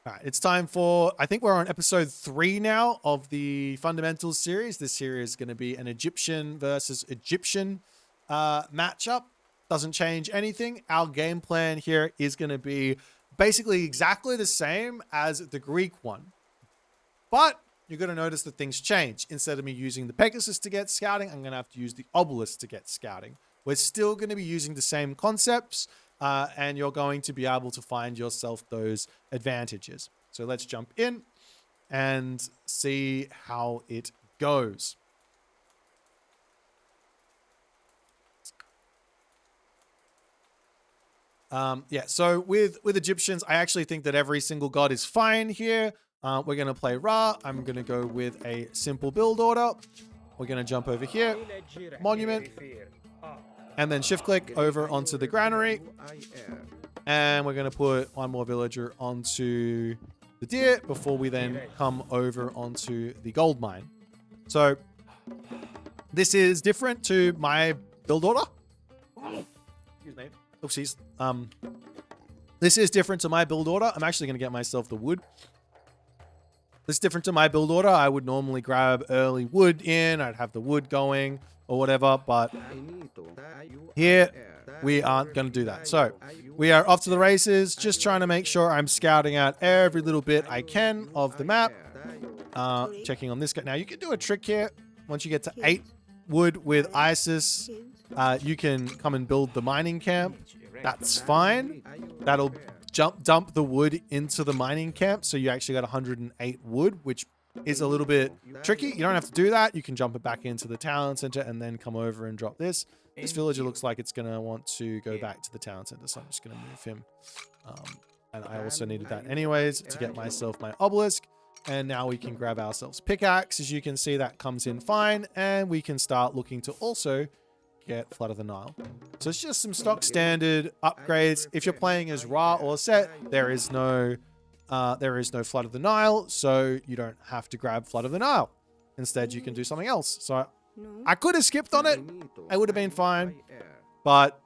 All right, it's time for, I think we're on episode 3 now of the Fundamentals series. This series is going to be an Egyptian versus Egyptian matchup. Doesn't change anything. Our game plan here is going to be basically exactly the same as the Greek one. But you're going to notice that things change. Instead of me using the Pegasus to get scouting, I'm going to have to use the Obelisk to get scouting. We're still going to be using the same concepts. And you're going to be able to find yourself those advantages. So let's jump in and see how it goes. So with Egyptians, I actually think that every single god is fine here. We're going to play Ra. I'm going to go with a simple build order. We're going to jump over here, Monument, and then shift click over onto the granary. And we're going to put one more villager onto the deer before we then come over onto the gold mine. So this is different to my build order. Excuse me. Oopsies. This is different to my build order. I'm actually going to get myself the wood. This is different to my build order. I would normally grab early wood in. I'd have the wood going or whatever. But here, we aren't going to do that. So we are off to the races, just trying to make sure I'm scouting out every little bit I can of the map. Checking on this guy. Now, you can do a trick here. Once you get to 8 wood with Isis, you can come and build the mining camp. That's fine. That'll dump the wood into the mining camp. So you actually got 108 wood, which is a little bit tricky. You don't have to do that. You can jump it back into the town center and then come over and drop this. This villager looks like it's going to want to go back to the town center, so I'm just going to move him. And I also needed that anyways to get myself my obelisk. And now we can grab ourselves pickaxe. As you can see, that comes in fine. And we can start looking to also get Flood of the Nile. So it's just some stock standard upgrades. If you're playing as Ra or Set, there is no Flood of the Nile, so you don't have to grab Flood of the Nile. Instead, you can do something else. So I could have skipped on it. I would have been fine. But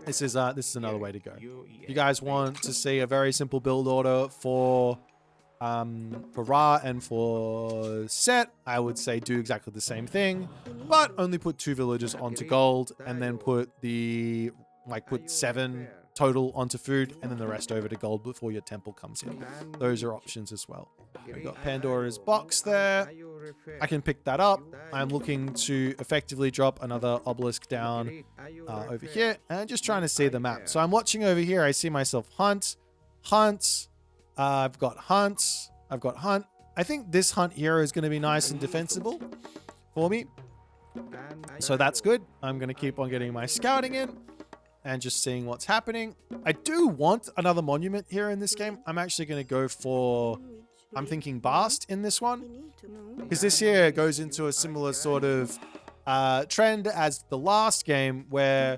this is another way to go. If you guys want to see a very simple build order for Ra and for Set, I would say do exactly the same thing, but only put 2 villagers onto gold and then put 7 total onto food and then the rest over to gold before your temple comes in. Those are options as well. We've got Pandora's box there. I can pick that up. I'm looking to effectively drop another obelisk down over here and just trying to see the map. So I'm watching over here. I see myself hunt. I've got hunt. I think this hunt here is going to be nice and defensible for me. So that's good. I'm going to keep on getting my scouting in and just seeing what's happening. I do want another monument here in this game. I'm actually going to go for, I'm thinking Bast in this one, because this here goes into a similar sort of trend as the last game, where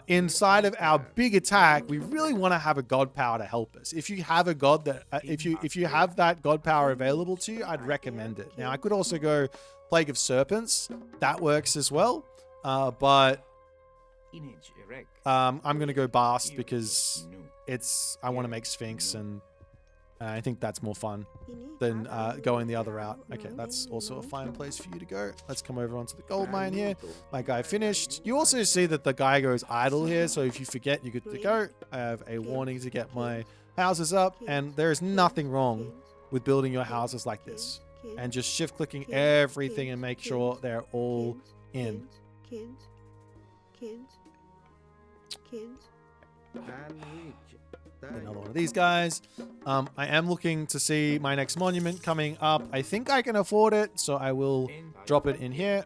inside of our big attack, we really want to have a god power to help us. If you have a god that, if you have that god power available to you, I'd recommend it. Now, I could also go Plague of Serpents. That works as well, but I'm going to go Bast because I want to make Sphinx, and I think that's more fun than going the other route. Okay, that's also a fine place for you to go. Let's come over onto the gold mine here. My guy finished. You also see that the guy goes idle here, so if you forget, you're good to go. I have a warning to get my houses up, and there is nothing wrong with building your houses like this. And just shift clicking everything and make sure they're all in. Another one of these guys. I am looking to see my next monument coming up. I think I can afford it, so I will drop it in here.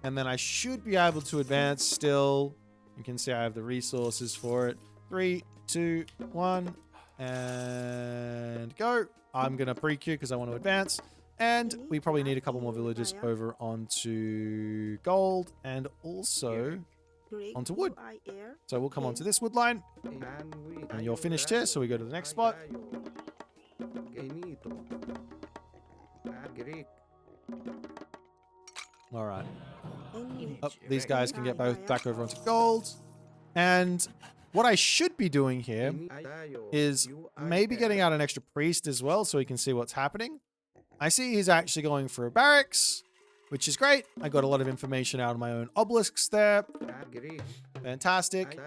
And then I should be able to advance still. You can see I have the resources for it. 3, 2, 1, and go. I'm going to pre-queue because I want to advance. And we probably need a couple more villagers over onto gold and also onto wood. So we'll come onto this wood line. And you're finished here, so we go to the next spot. All right. Oh, these guys can get both back over onto gold. And what I should be doing here is maybe getting out an extra priest as well so he can see what's happening. I see he's actually going for a barracks, which is great. I got a lot of information out of my own obelisks there. Fantastic.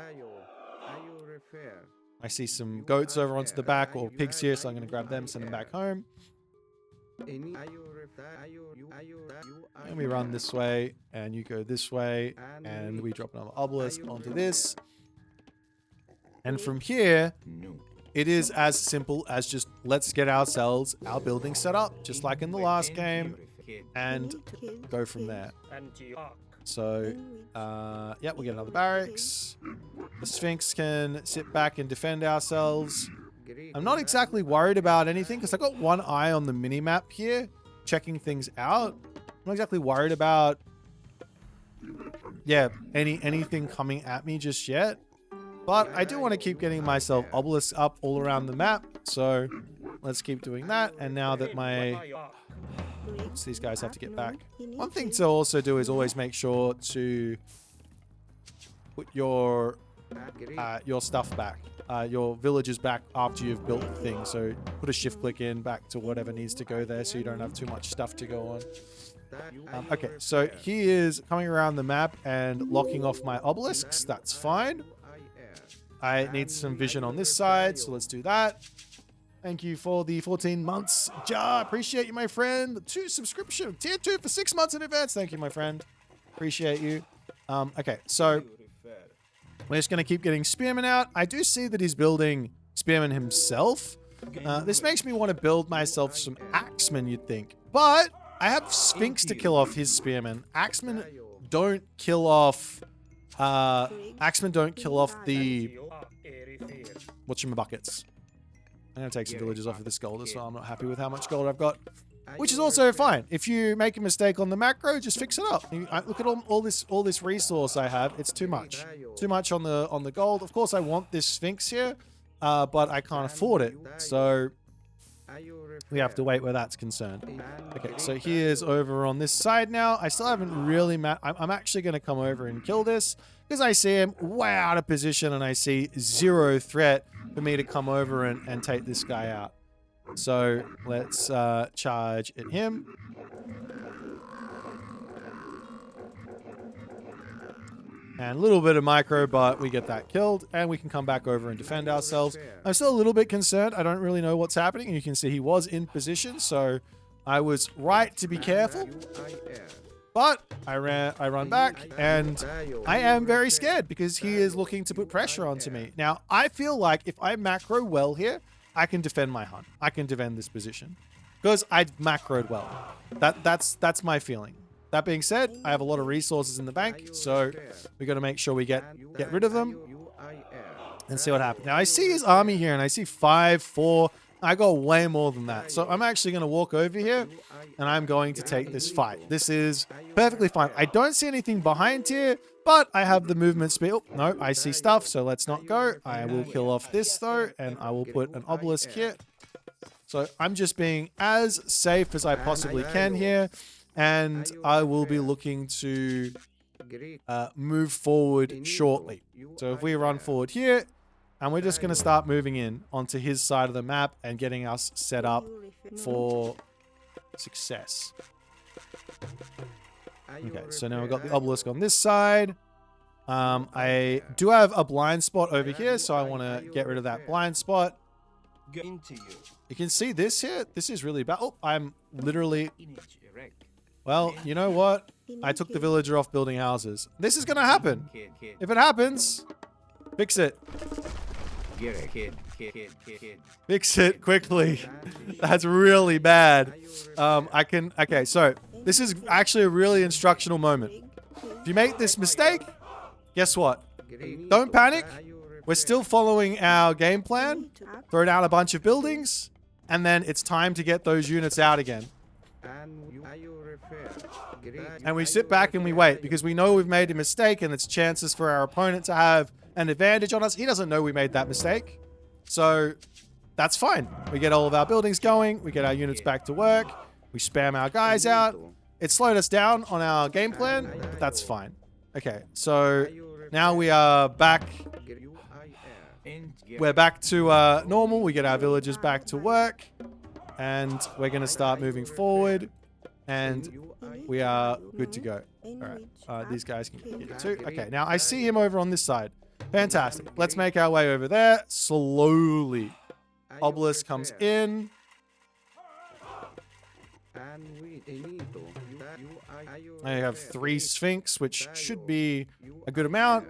I see some goats over onto the back, or pigs here, so I'm going to grab them, send them back home. And we run this way, and you go this way, and we drop another obelisk onto this. And from here, it is as simple as just let's get ourselves our building set up, just like in the last game, and go from there. So, yeah, we'll get another barracks. The Sphinx can sit back and defend ourselves. I'm not exactly worried about anything because I got one eye on the mini-map here, checking things out. I'm not exactly worried about, yeah, anything coming at me just yet. But I do want to keep getting myself obelisks up all around the map. So let's keep doing that. And now that so these guys have to get back. One thing to also do is always make sure to put your stuff back, your villages back after you've built the thing. So put a shift click in back to whatever needs to go there so you don't have too much stuff to go on. Okay, so he is coming around the map and locking off my obelisks. That's fine. I need some vision on this side, so let's do that. Thank you for the 14 months. Ja, appreciate you, my friend. 2 subscription. Tier 2 for 6 months in advance. Thank you, my friend. Appreciate you. Okay, so we're just going to keep getting spearmen out. I do see that he's building spearmen himself. This makes me want to build myself some axemen, you'd think. But I have Sphinx to kill off his spearmen. Axemen don't kill off... axemen don't kill off the... whatchamabuckets. I'm going to take some villages off of this gold as well. I'm not happy with how much gold I've got. Which is also fine. If you make a mistake on the macro, just fix it up. Look at all this resource I have. It's too much. Too much on the gold. Of course, I want this Sphinx here, but I can't afford it. So we have to wait where that's concerned. Okay, so here's over on this side now. I still haven't really... I'm actually going to come over and kill this because I see him way out of position and I see zero threat for me to come over and take this guy out. So let's charge at him. And a little bit of micro, but we get that killed. And we can come back over and defend ourselves. I'm still a little bit concerned. I don't really know what's happening. And you can see he was in position. So I was right to be careful. But I run back. And I am very scared because he is looking to put pressure onto me. Now, I feel like if I macro well here, I can defend my hunt. I can defend this position. Because I macroed well. That's my feeling. That being said, I have a lot of resources in the bank, so we got to make sure we get rid of them and see what happens. Now, I see his army here, and I see 5, 4. I got way more than that. So I'm actually going to walk over here, and I'm going to take this fight. This is perfectly fine. I don't see anything behind here, but I have the movement speed. Oh, no, I see stuff, so let's not go. I will kill off this, though, and I will put an obelisk here. So I'm just being as safe as I possibly can here. And I will be looking to move forward shortly. So if we run forward here, and we're just going to start moving in onto his side of the map and getting us set up for success. Okay, so now we've got the obelisk on this side. I do have a blind spot over here, so I want to get rid of that blind spot. You can see this here. This is really bad. Oh, I'm literally... Well, you know what? I took the villager off building houses. This is going to happen. If it happens, fix it. Fix it quickly. That's really bad. Okay, so this is actually a really instructional moment. If you make this mistake, guess what? Don't panic. We're still following our game plan. Throw down a bunch of buildings, and then it's time to get those units out again. And we sit back and we wait because we know we've made a mistake and it's chances for our opponent to have an advantage on us. He doesn't know we made that mistake. So that's fine. We get all of our buildings going. We get our units back to work. We spam our guys out. It slowed us down on our game plan, but that's fine. Okay, so now we are back we're back to normal. We get our villagers back to work. And we're going to start moving forward. And we are good to go. All right. These guys can get it too. Okay, now I see him over on this side. Fantastic. Let's make our way over there slowly. Obelisk comes in. I have 3 Sphinx, which should be a good amount.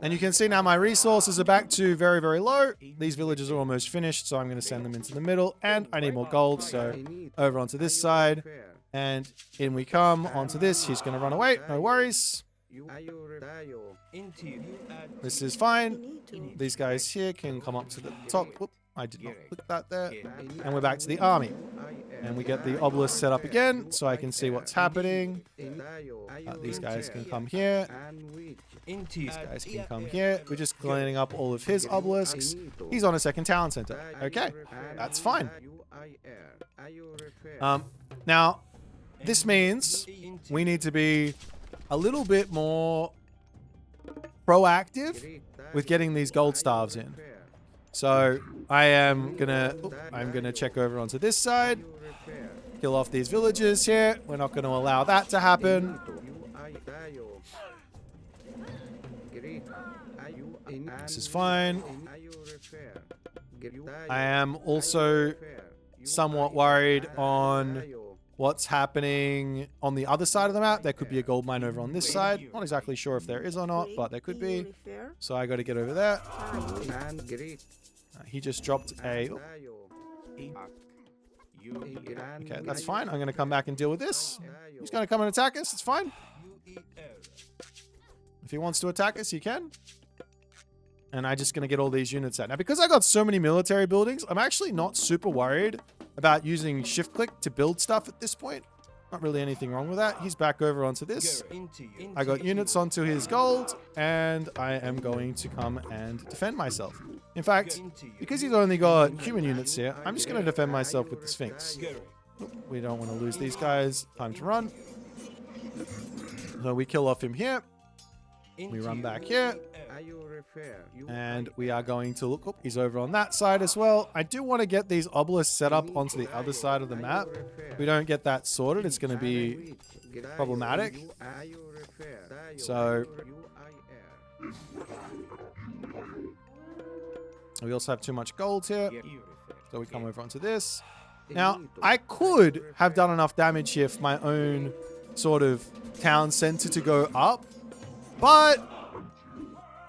And you can see now my resources are back to very, very low. These villages are almost finished, so I'm going to send them into the middle. And I need more gold, so over onto this side. And in we come onto this. He's going to run away. No worries. This is fine. These guys here can come up to the top. Whoop, I did not click that there. And we're back to the army. And we get the obelisk set up again, so I can see what's happening. These guys can come here. These guys can come here. We're just cleaning up all of his obelisks. He's on a second town center. Okay, that's fine. Now, this means we need to be a little bit more proactive with getting these gold staves in. So I'm gonna check over onto this side, kill off these villagers here. We're not going to allow that to happen. This is fine. I am also somewhat worried on what's happening on the other side of the map. There could be a gold mine over on this side. Not exactly sure if there is or not, but there could be. So I got to get over there. He just dropped a... Okay, that's fine. I'm going to come back and deal with this. He's going to come and attack us. It's fine. If he wants to attack us, he can. And I'm just going to get all these units out. Now, because I got so many military buildings, I'm actually not super worried about using shift click to build stuff at this point. Not really anything wrong with that. He's back over onto this. I got units onto his gold, and I am going to come and defend myself. In fact, because he's only got human units here, I'm just going to defend myself with the Sphinx. We don't want to lose these guys. Time to run. So we kill off him here. We run back here. And we are going to look. Oh, he's over on that side as well. I do want to get these obelisks set up onto the other side of the map. If we don't get that sorted, it's going to be problematic. So we also have too much gold here. So we come over onto this. Now, I could have done enough damage here for my own sort of town center to go up. But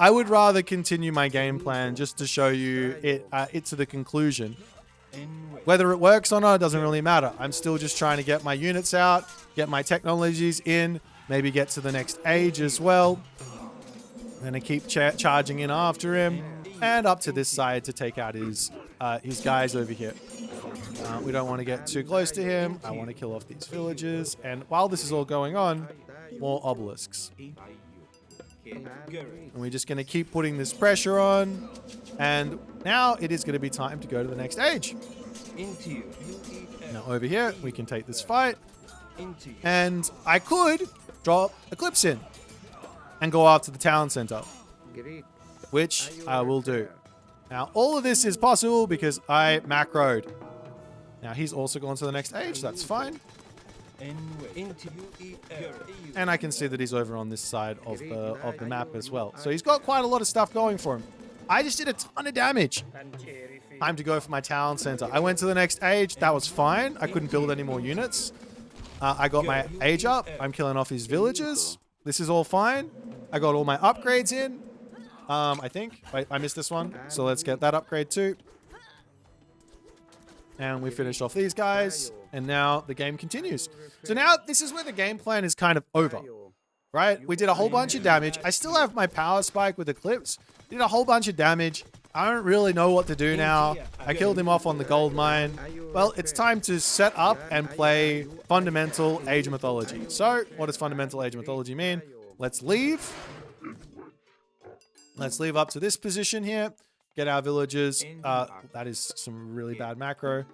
I would rather continue my game plan just to show you it to the conclusion. Whether it works or not, it doesn't really matter. I'm still just trying to get my units out, get my technologies in, maybe get to the next age as well. I'm going to keep charging in after him and up to this side to take out his guys over here. We don't want to get too close to him. I want to kill off these villagers. And while this is all going on, more obelisks. And we're just going to keep putting this pressure on. And now it is going to be time to go to the next age. Now over here, we can take this fight. And I could drop Eclipse in and go after the town center, which I will do. Now, all of this is possible because I macroed. Now, he's also gone to the next age. That's fine. And I can see that he's over on this side of the map as well. So he's got quite a lot of stuff going for him. I just did a ton of damage. Time to go for my town center. I went to the next age. That was fine. I couldn't build any more units. I got my age up. I'm killing off his villagers. This is all fine. I got all my upgrades in. I think. Wait, I missed this one. So let's get that upgrade too. And we finished off these guys. And now the game continues. So now this is where the game plan is kind of over. Right? We did a whole bunch of damage. I still have my power spike with Eclipse. Did a whole bunch of damage. I don't really know what to do now. I killed him off on the gold mine. Well, it's time to set up and play Fundamental Age of Mythology. So, what does Fundamental Age of Mythology mean? Let's leave. Let's leave up to this position here. Get our villagers. That is some really bad macro.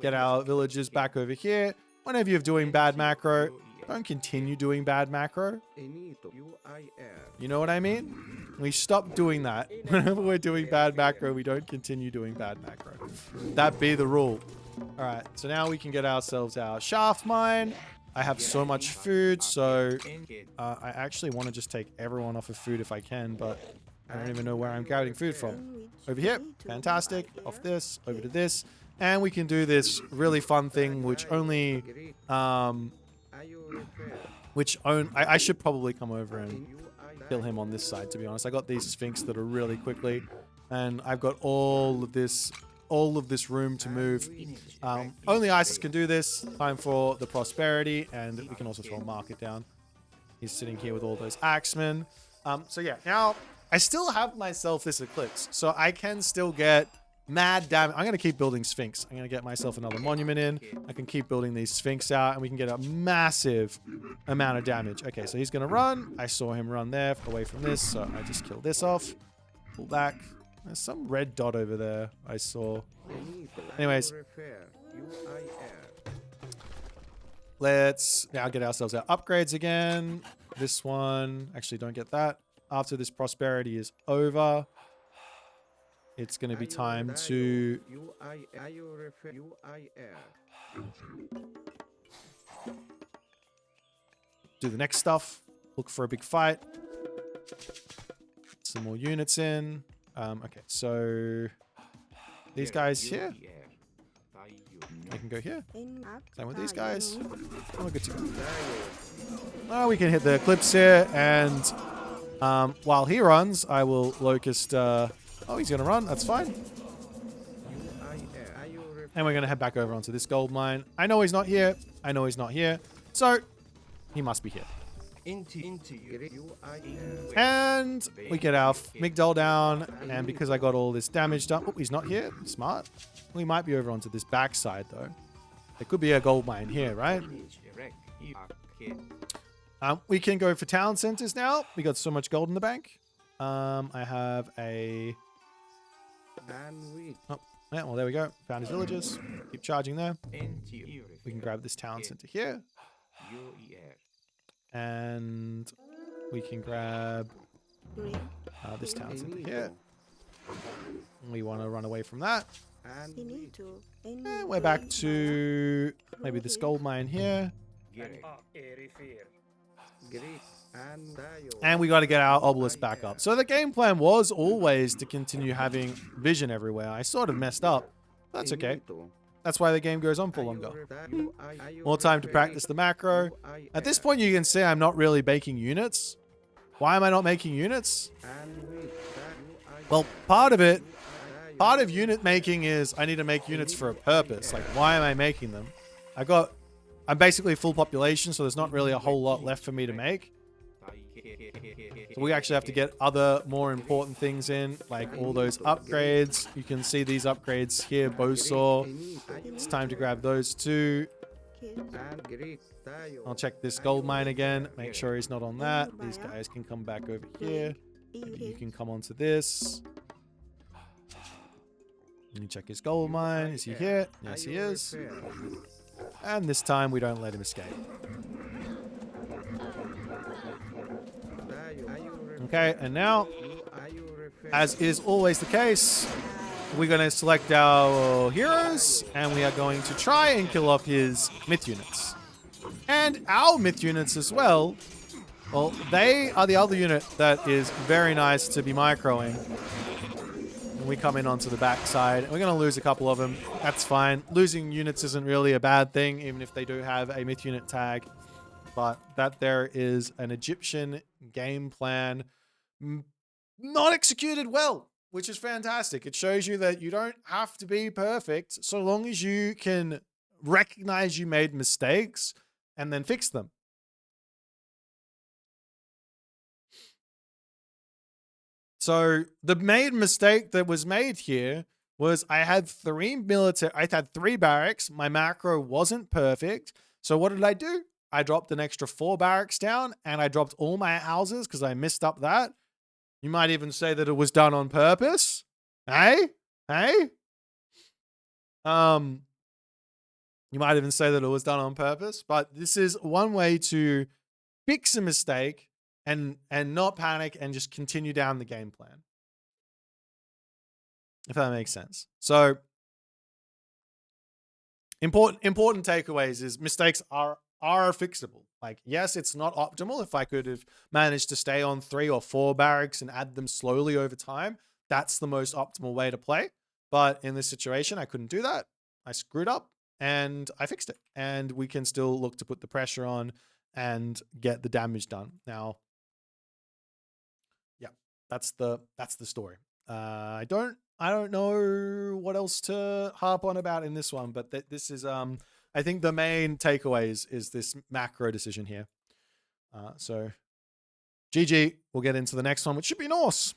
Get our villagers back over here. Whenever you're doing bad macro, don't continue doing bad macro. You know what I mean? We stop doing that. Whenever we're doing bad macro, we don't continue doing bad macro. That be the rule. All right, so now we can get ourselves our shaft mine. I have so much food, so I actually want to just take everyone off of food if I can, but I don't even know where I'm getting food from. Over here, fantastic. Off this, over to this. And we can do this really fun thing, which only, I should probably come over and kill him on this side, to be honest. I got these Sphinx that are really quickly, and I've got all of this room to move. Only Isis can do this. Time for the prosperity, and we can also throw a market down. He's sitting here with all those axemen. So yeah, now I still have myself this eclipse, so I can still get mad damage. I'm going to keep building Sphinx. I'm going to get myself another monument in. I can keep building these Sphinx out, and we can get a massive amount of damage. Okay, so he's going to run. I saw him run there away from this, so I just killed this off. Pull back. There's some red dot over there I saw. Anyways. Let's now get ourselves our upgrades again. This one. Actually, don't get that. After this prosperity is over, it's going to be time to do the next stuff. Look for a big fight. Some more units in. Okay, so these guys here. They can go here. Same with these guys. Oh, we're good to go. Oh, we can hit the eclipse here, and while he runs, I will locust. Oh, he's going to run. That's fine. And we're going to head back over onto this gold mine. I know he's not here. I know he's not here. So, he must be here. And we get our Migdal down. And because I got all this damage done... Oh, he's not here. Smart. We might be over onto this backside, though. There could be a gold mine here, right? We can go for town centers now. We got so much gold in the bank. I have a... Oh, yeah, well, there we go. Found his villages. Keep charging there. We can grab this town center here. And we can grab this town center here. We want to run away from that. And we're back to maybe this gold mine here. And we got to get our obelisk back up. So the game plan was always to continue having vision everywhere. I sort of messed up. That's okay. That's why the game goes on for longer. More time to practice the macro. At this point, you can see I'm not really making units. Why am I not making units? Well, part of unit making is I need to make units for a purpose. Like, why am I making them? I'm basically full population, so there's not really a whole lot left for me to make. So we actually have to get other more important things in, like all those upgrades. You can see these upgrades here, bowsaw. It's time to grab those too. I'll check this gold mine again, make sure he's not on that. These guys can come back over here. Maybe you can come onto this. Let me check his gold mine. Is he here? Yes, he is. And this time we don't let him escape. Okay, and now, as is always the case, we're going to select our heroes, and we are going to try and kill off his myth units. And our myth units as well. Well, they are the other unit that is very nice to be microing. And we come in onto the backside, and we're going to lose a couple of them. That's fine. Losing units isn't really a bad thing, even if they do have a myth unit tag. But that there is an Egyptian game plan not executed well, which is fantastic. It shows you that you don't have to be perfect so long as you can recognize you made mistakes and then fix them. So the main mistake that was made here was I had three barracks. My macro wasn't perfect. So what did I do? I dropped an extra 4 barracks down, and I dropped all my houses because I messed up that. You might even say that it was done on purpose. Hey? You might even say that it was done on purpose, but this is one way to fix a mistake and not panic and just continue down the game plan. If that makes sense. So important takeaways is mistakes are fixable. Like, yes, it's not optimal. If I could have managed to stay on 3 or 4 barracks and add them slowly over time, that's the most optimal way to play. But in this situation, I couldn't do that. I screwed up and I fixed it. And we can still look to put the pressure on and get the damage done. Now, yeah, that's the story. I don't know what else to harp on about in this one, but this is I think the main takeaways is this macro decision here. So GG, we'll get into the next one, which should be Norse.